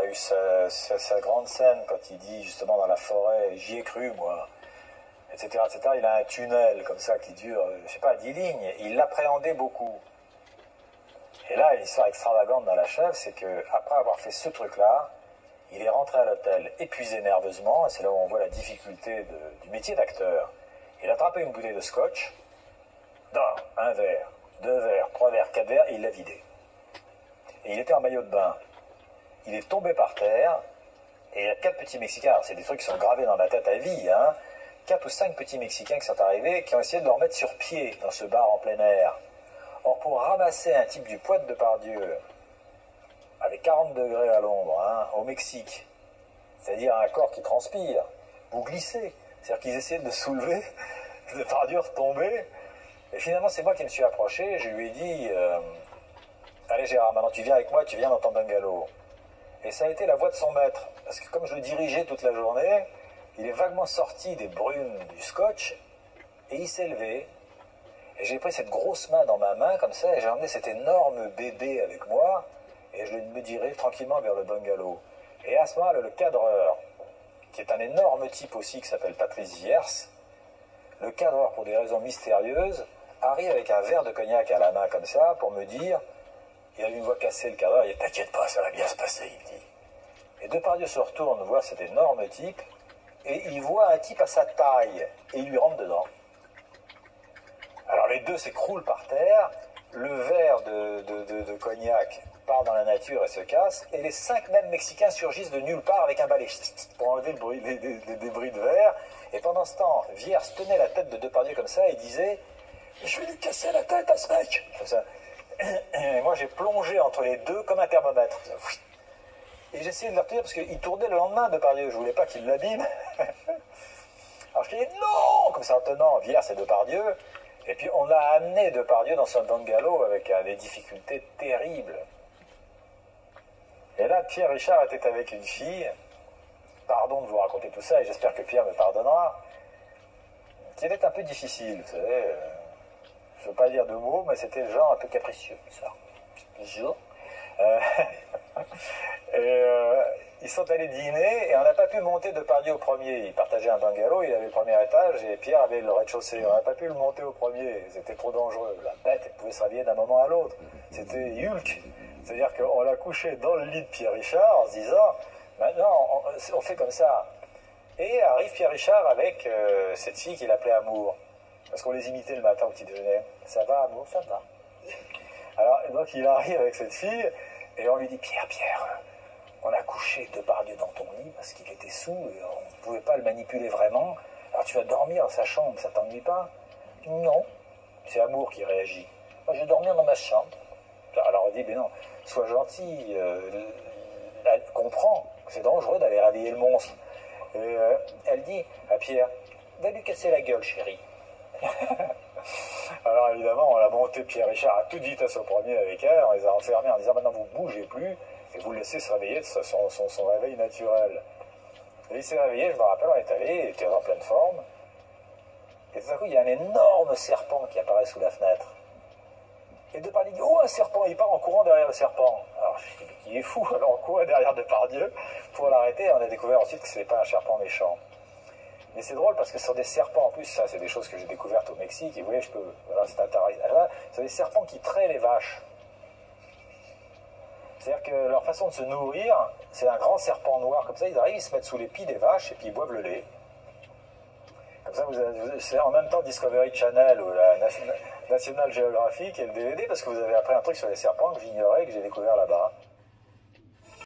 eu sa grande scène quand il dit justement dans la forêt, j'y ai cru moi, etc., etc. Il a un tunnel comme ça qui dure, je sais pas, 10 lignes. Et il l'appréhendait beaucoup. Et là, l'histoire extravagante dans la chèvre, c'est qu'après avoir fait ce truc-là, il est rentré à l'hôtel épuisé nerveusement, et c'est là où on voit la difficulté du métier d'acteur. Il a attrapé une bouteille de scotch, un verre, 2 verres, 3 verres, 4 verres, et il l'a vidé. Et il était en maillot de bain. Il est tombé par terre, et il y a 4 petits Mexicains, alors c'est des trucs qui sont gravés dans la tête à vie, hein, 4 ou 5 petits Mexicains qui sont arrivés, qui ont essayé de le remettre sur pied dans ce bar en plein air. Or, pour ramasser un type du poids de Depardieu, avec 40 degrés à l'ombre, hein, au Mexique, c'est-à-dire un corps qui transpire, vous glissez. C'est-à-dire qu'ils essayaient de le soulever, Depardieu retombait, et finalement c'est moi qui me suis approché, je lui ai dit allez Gérard, maintenant tu viens avec moi, tu viens dans ton bungalow. Et ça a été la voix de son maître, parce que comme je le dirigeais toute la journée, il est vaguement sorti des brumes du scotch, et il s'est levé, et j'ai pris cette grosse main dans ma main, comme ça, et j'ai emmené cet énorme bébé avec moi, et je me dirige tranquillement vers le bungalow. Et à ce moment-là, le cadreur, qui est un énorme type aussi, qui s'appelle Patrice Viers, le cadreur, pour des raisons mystérieuses, arrive avec un verre de cognac à la main comme ça, pour me dire, il a une voix cassée, le cadreur, il dit « T'inquiète pas, ça va bien se passer », il me dit. Et Depardieu se retourne voir cet énorme type, et il voit un type à sa taille, et il lui rentre dedans. Alors les deux s'écroulent par terre, le verre de cognac part dans la nature et se casse, et les 5 mêmes Mexicains surgissent de nulle part avec un balai pour enlever le bruit, les débris de verre. Et pendant ce temps, Viers tenait la tête de Depardieu comme ça et disait « Je vais lui casser la tête à ce mec !» Comme ça. Et moi j'ai plongé entre les deux comme un thermomètre. Et j'essayais de le retenir parce qu'il tournait le lendemain, Depardieu, je voulais pas qu'il l'abîme. Alors je dis « Non !» comme ça en tenant Viers et Depardieu. Et puis on a amené Depardieu dans son bungalow avec des difficultés terribles. Et là, Pierre Richard était avec une fille, pardon de vous raconter tout ça, et j'espère que Pierre me pardonnera, qui était un peu difficile, vous savez, je ne veux pas dire de mots, mais c'était le genre un peu capricieux, ça. Bonjour. Ils sont allés dîner, et on n'a pas pu monter Depardieu au premier. Il partageait un bungalow, il avait le premier étage, et Pierre avait le rez-de-chaussée. On n'a pas pu le monter au premier, c'était trop dangereux. La bête, elle pouvait se réveiller d'un moment à l'autre. C'était Hulk. C'est-à-dire qu'on l'a couché dans le lit de Pierre Richard en se disant, maintenant, on fait comme ça. Et arrive Pierre Richard avec cette fille qu'il appelait Amour. Parce qu'on les imitait le matin au petit déjeuner. Ça va, Amour? Ça va. Alors, donc il arrive avec cette fille, et on lui dit, Pierre, on a couché Depardieu dans ton lit parce qu'il était sous, et on ne pouvait pas le manipuler vraiment. Alors tu vas dormir dans sa chambre, ça t'ennuie pas? Non. C'est Amour qui réagit. Moi, je vais dormir dans ma chambre. Alors on dit, mais non, sois gentil, comprends que c'est dangereux d'aller réveiller le monstre. Et elle dit à Pierre, va lui casser la gueule, chérie. Alors évidemment, on l'a monté Pierre Richard à toute vitesse au premier avec elle, on les a enfermés en disant, maintenant vous ne bougez plus, et vous le laissez se réveiller de son réveil naturel. Et il s'est réveillé, je me rappelle, on est allé, il était en pleine forme, et tout à coup, il y a un énorme serpent qui apparaît sous la fenêtre. Et Depardieu dit, oh, un serpent, il part en courant derrière le serpent. Alors je dis, il est fou, alors on courait derrière Depardieu pour l'arrêter, on a découvert ensuite que ce n'était pas un serpent méchant. Mais c'est drôle parce que ce sont des serpents, en plus, ça c'est des choses que j'ai découvertes au Mexique, et vous voyez, voilà, c'est intéressant. C'est des serpents qui traient les vaches. C'est-à-dire que leur façon de se nourrir, c'est un grand serpent noir, comme ça, ils arrivent, ils se mettent sous les pieds des vaches, et puis ils boivent le lait. Comme ça, c'est en même temps Discovery Channel ou la National Geographic et le DVD, parce que vous avez appris un truc sur les serpents que j'ignorais et que j'ai découvert là-bas.